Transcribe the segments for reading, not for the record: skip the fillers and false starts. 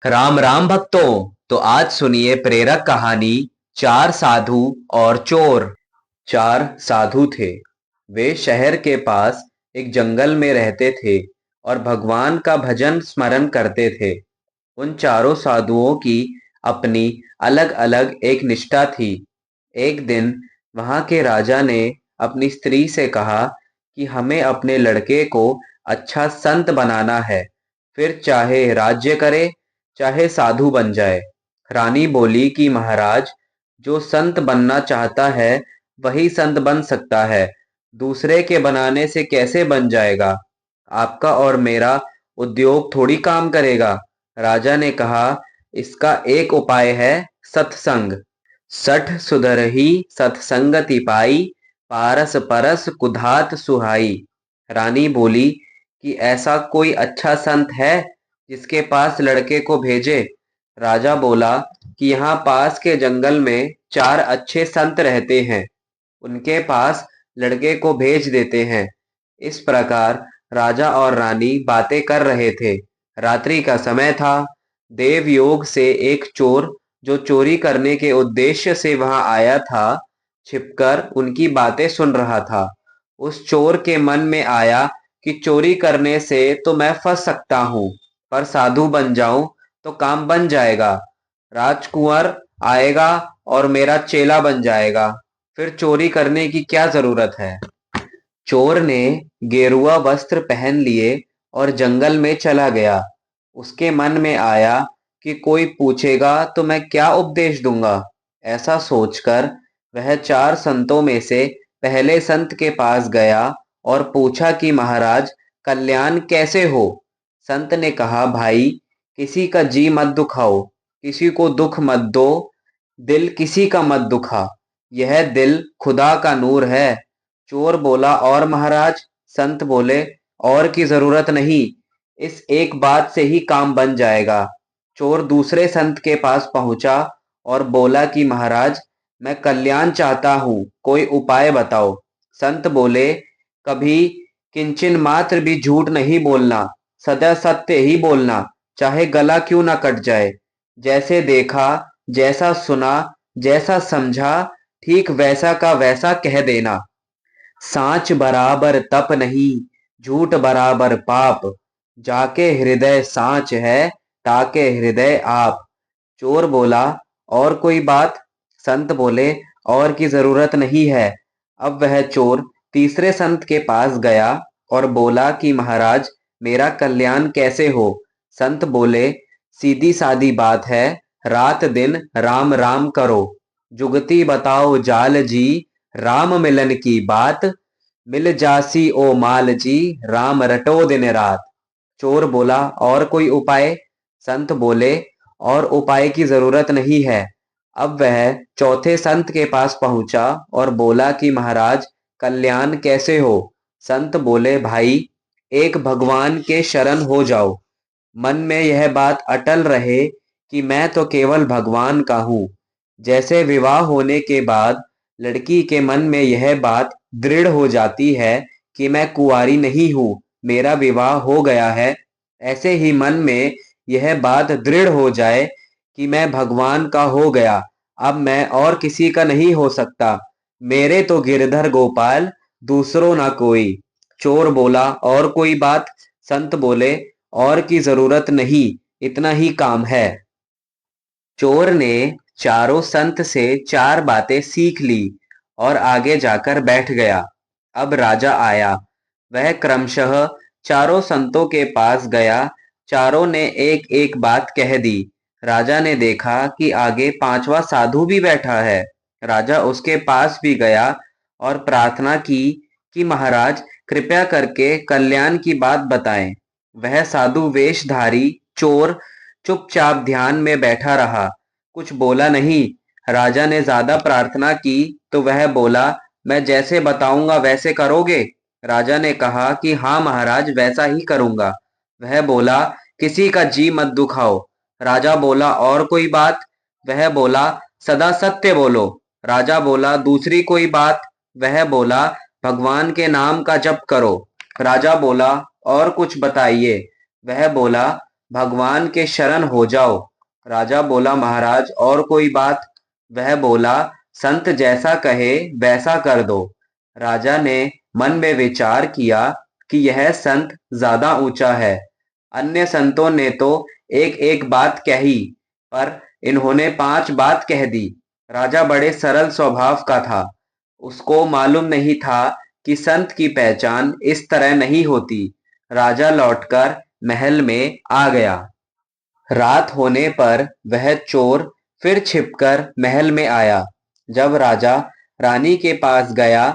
राम राम भक्तों। तो आज सुनिए प्रेरक कहानी चार साधु और चोर। चार साधु थे। वे शहर के पास एक जंगल में रहते थे और भगवान का भजन स्मरण करते थे। उन चारों साधुओं की अपनी अलग अलग एक निष्ठा थी। एक दिन वहां के राजा ने अपनी स्त्री से कहा कि हमें अपने लड़के को अच्छा संत बनाना है, फिर चाहे राज्य करे चाहे साधु बन जाए। रानी बोली कि महाराज, जो संत बनना चाहता है वही संत बन सकता है, दूसरे के बनाने से कैसे बन जाएगा? आपका और मेरा उद्योग थोड़ी काम करेगा। राजा ने कहा, इसका एक उपाय है, सत्संग। सठ सुधरहि सत्संगति पाई, पारस परस कुधात सुहाई। रानी बोली कि ऐसा कोई अच्छा संत है जिसके पास लड़के को भेजे? राजा बोला कि यहाँ पास के जंगल में चार अच्छे संत रहते हैं, उनके पास लड़के को भेज देते हैं। इस प्रकार राजा और रानी बातें कर रहे थे। रात्रि का समय था। देवयोग से एक चोर जो चोरी करने के उद्देश्य से वहां आया था, छिपकर उनकी बातें सुन रहा था। उस चोर के मन में आया कि चोरी करने से तो मैं फंस सकता हूँ, पर साधु बन जाऊं तो काम बन जाएगा। राजकुंवर आएगा और मेरा चेला बन जाएगा, फिर चोरी करने की क्या जरूरत है। चोर ने गेरुआ वस्त्र पहन लिए और जंगल में चला गया। उसके मन में आया कि कोई पूछेगा तो मैं क्या उपदेश दूंगा। ऐसा सोचकर वह चार संतों में से पहले संत के पास गया और पूछा कि महाराज, कल्याण कैसे हो? संत ने कहा, भाई, किसी का जी मत दुखाओ, किसी को दुख मत दो, दिल किसी का मत दुखा, यह दिल खुदा का नूर है। चोर बोला, और महाराज? संत बोले, और की जरूरत नहीं, इस एक बात से ही काम बन जाएगा। चोर दूसरे संत के पास पहुंचा और बोला कि महाराज, मैं कल्याण चाहता हूँ, कोई उपाय बताओ। संत बोले, कभी किंचन मात्र भी झूठ नहीं बोलना, सदा सत्य ही बोलना, चाहे गला क्यों ना कट जाए। जैसे देखा, जैसा सुना, जैसा समझा, ठीक वैसा का वैसा कह देना। सांच बराबर तप नहीं, झूठ बराबर पाप, जाके हृदय सांच है, ताके हृदय आप। चोर बोला, और कोई बात? संत बोले, और की जरूरत नहीं है। अब वह चोर तीसरे संत के पास गया और बोला कि महाराज, मेरा कल्याण कैसे हो? संत बोले, सीधी सादी बात है, रात दिन राम राम करो, जुगती बताओ जाल जी, राम मिलन की बात, मिल जासी ओ माल जी, राम रटो दिन रात। चोर बोला, और कोई उपाय? संत बोले, और उपाय की जरूरत नहीं है। अब वह चौथे संत के पास पहुंचा और बोला कि महाराज, कल्याण कैसे हो? संत बोले, भाई, एक भगवान के शरण हो जाओ, मन में यह बात अटल रहे कि मैं तो केवल भगवान का हूँ। जैसे विवाह होने के बाद लड़की के मन में यह बात दृढ़ हो जाती है कि मैं कुंवारी नहीं हूँ, मेरा विवाह हो गया है, ऐसे ही मन में यह बात दृढ़ हो जाए कि मैं भगवान का हो गया, अब मैं और किसी का नहीं हो सकता, मेरे तो गिरधर गोपाल, दूसरों ना कोई। चोर बोला, और कोई बात? संत बोले, और की जरूरत नहीं, इतना ही काम है। चोर ने चारों संत से चार बातें सीख ली और आगे जाकर बैठ गया। अब राजा आया। वह क्रमशः चारों संतों के पास गया। चारों ने एक एक बात कह दी। राजा ने देखा कि आगे पांचवा साधु भी बैठा है। राजा उसके पास भी गया और प्रार्थना की कि महाराज, कृपया करके कल्याण की बात बताएं। वह साधु वेशधारी चोर चुपचाप ध्यान में बैठा रहा, कुछ बोला नहीं। राजा ने ज्यादा प्रार्थना की तो वह बोला, मैं जैसे बताऊंगा वैसे करोगे? राजा ने कहा कि हाँ महाराज, वैसा ही करूंगा। वह बोला, किसी का जी मत दुखाओ। राजा बोला, और कोई बात? वह बोला, सदा सत्य बोलो। राजा बोला, दूसरी कोई बात? वह बोला, भगवान के नाम का जप करो। राजा बोला, और कुछ बताइए। वह बोला, भगवान के शरण हो जाओ। राजा बोला, महाराज और कोई बात? वह बोला, संत जैसा कहे वैसा कर दो। राजा ने मन में विचार किया कि यह संत ज्यादा ऊंचा है। अन्य संतों ने तो एक एक बात कही, पर इन्होंने 5 बात कह दी। राजा बड़े सरल स्वभाव का था। उसको मालूम नहीं था कि संत की पहचान इस तरह नहीं होती। राजा लौटकर महल में आ गया। रात होने पर वह चोर फिर छिपकर महल में आया। जब राजा रानी के पास गया,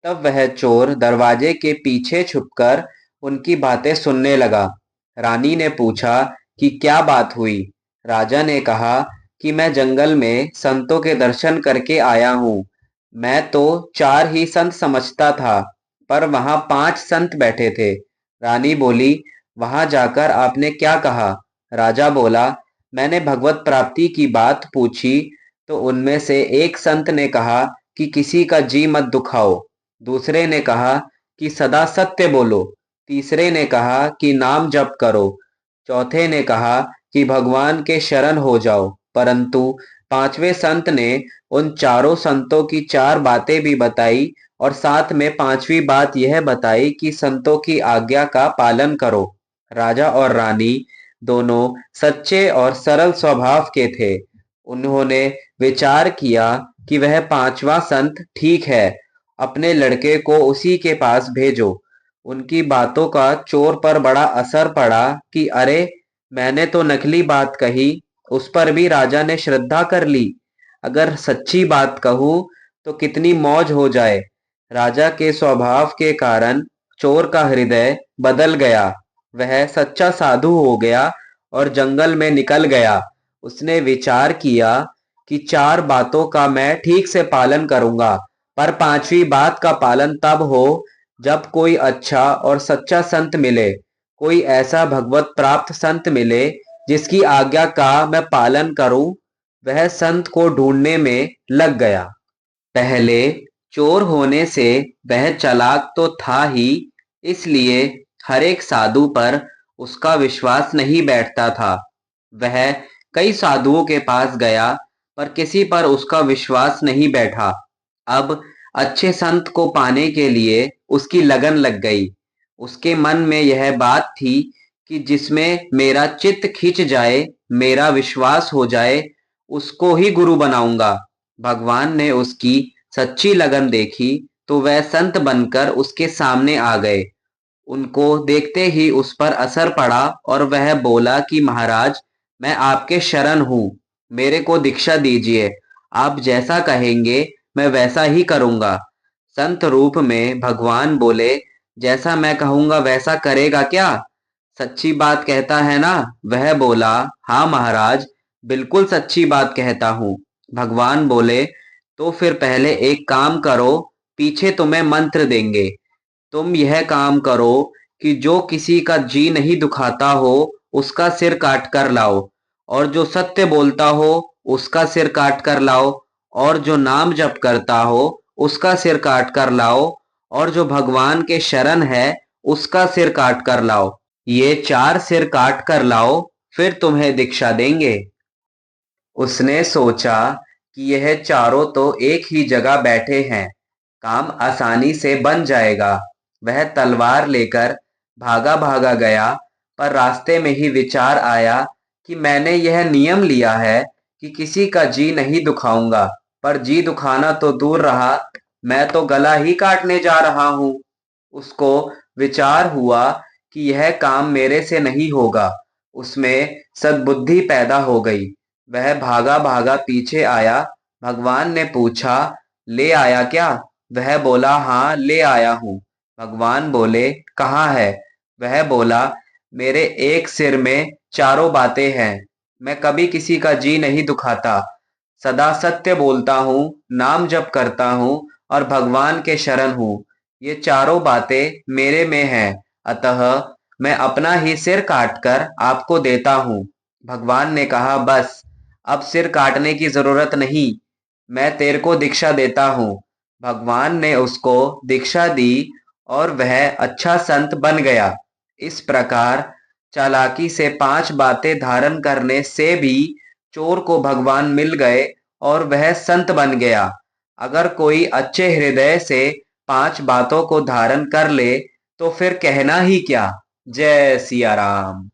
तब वह चोर दरवाजे के पीछे छुपकर उनकी बातें सुनने लगा। रानी ने पूछा कि क्या बात हुई। राजा ने कहा कि मैं जंगल में संतों के दर्शन करके आया हूँ। मैं तो 4 ही संत समझता था, पर वहां 5 संत बैठे थे। रानी बोली, वहां जाकर आपने क्या कहा? राजा बोला, मैंने भगवत प्राप्ति की बात पूछी तो उनमें से एक संत ने कहा कि किसी का जी मत दुखाओ। दूसरे ने कहा कि सदा सत्य बोलो। तीसरे ने कहा कि नाम जप करो। चौथे ने कहा कि भगवान के शरण हो जाओ। परंतु 5वें संत ने उन चारों संतों की 4 बातें भी बताई और साथ में 5वीं बात यह बताई कि संतों की आज्ञा का पालन करो। राजा और रानी दोनों सच्चे और सरल स्वभाव के थे। उन्होंने विचार किया कि वह 5वां संत ठीक है, अपने लड़के को उसी के पास भेजो। उनकी बातों का चोर पर बड़ा असर पड़ा कि अरे, मैंने तो नकली बात कही, उस पर भी राजा ने श्रद्धा कर ली। अगर सच्ची बात कहूं तो कितनी मौज हो जाए। राजा के स्वभाव के कारण चोर का हृदय बदल गया। वह सच्चा साधु हो गया और जंगल में निकल गया। उसने विचार किया कि 4 बातों का मैं ठीक से पालन करूंगा, पर 5वीं बात का पालन तब हो जब कोई अच्छा और सच्चा संत मिले, कोई ऐसा भगवत प्राप्त संत मिले जिसकी आज्ञा का मैं पालन करूं। वह संत को ढूंढने में लग गया। पहले चोर होने से वह चालाक तो था ही, इसलिए हर एक साधु पर उसका विश्वास नहीं बैठता था। वह कई साधुओं के पास गया, पर किसी पर उसका विश्वास नहीं बैठा। अब अच्छे संत को पाने के लिए उसकी लगन लग गई। उसके मन में यह बात थी कि जिसमें मेरा चित्त खिंच जाए, मेरा विश्वास हो जाए, उसको ही गुरु बनाऊंगा। भगवान ने उसकी सच्ची लगन देखी तो वह संत बनकर उसके सामने आ गए। उनको देखते ही उस पर असर पड़ा और वह बोला कि महाराज, मैं आपके शरण हूँ, मेरे को दीक्षा दीजिए। आप जैसा कहेंगे मैं वैसा ही करूंगा। संत रूप में भगवान बोले, जैसा मैं कहूंगा वैसा करेगा क्या? सच्ची बात कहता है ना? वह बोला, हाँ महाराज, बिल्कुल सच्ची बात कहता हूँ। भगवान बोले, तो फिर पहले एक काम करो, पीछे तुम्हें मंत्र देंगे। तुम यह काम करो कि जो किसी का जी नहीं दुखाता हो उसका सिर काट कर लाओ, और जो सत्य बोलता हो उसका सिर काट कर लाओ, और जो नाम जप करता हो उसका सिर काट कर लाओ, और जो भगवान के शरण है उसका सिर काट कर लाओ। ये 4 सिर काट कर लाओ, फिर तुम्हें दीक्षा देंगे। उसने सोचा कि यह चारों तो एक ही जगह बैठे हैं, काम आसानी से बन जाएगा। वह तलवार लेकर भागा भागा गया, पर रास्ते में ही विचार आया कि मैंने यह नियम लिया है कि किसी का जी नहीं दुखाऊंगा, पर जी दुखाना तो दूर रहा, मैं तो गला ही काटने जा रहा हूँ। उसको विचार हुआ कि यह काम मेरे से नहीं होगा। उसमें सद्बुद्धि पैदा हो गई। वह भागा भागा पीछे आया। भगवान ने पूछा, ले आया क्या? वह बोला, हाँ ले आया हूँ। भगवान बोले, कहाँ है? वह बोला, मेरे एक सिर में चारों बातें हैं। मैं कभी किसी का जी नहीं दुखाता, सदा सत्य बोलता हूँ, नाम जप करता हूँ और भगवान के शरण हूँ। ये चारों बातें मेरे में हैं, अतः मैं अपना ही सिर काटकर आपको देता हूँ। भगवान ने कहा, बस अब सिर काटने की जरूरत नहीं, मैं तेरे को दीक्षा देता हूँ। भगवान ने उसको दीक्षा दी और वह अच्छा संत बन गया। इस प्रकार चालाकी से 5 बातें धारण करने से भी चोर को भगवान मिल गए और वह संत बन गया। अगर कोई अच्छे हृदय से 5 बातों को धारण कर ले तो फिर कहना ही क्या। जय सिया राम।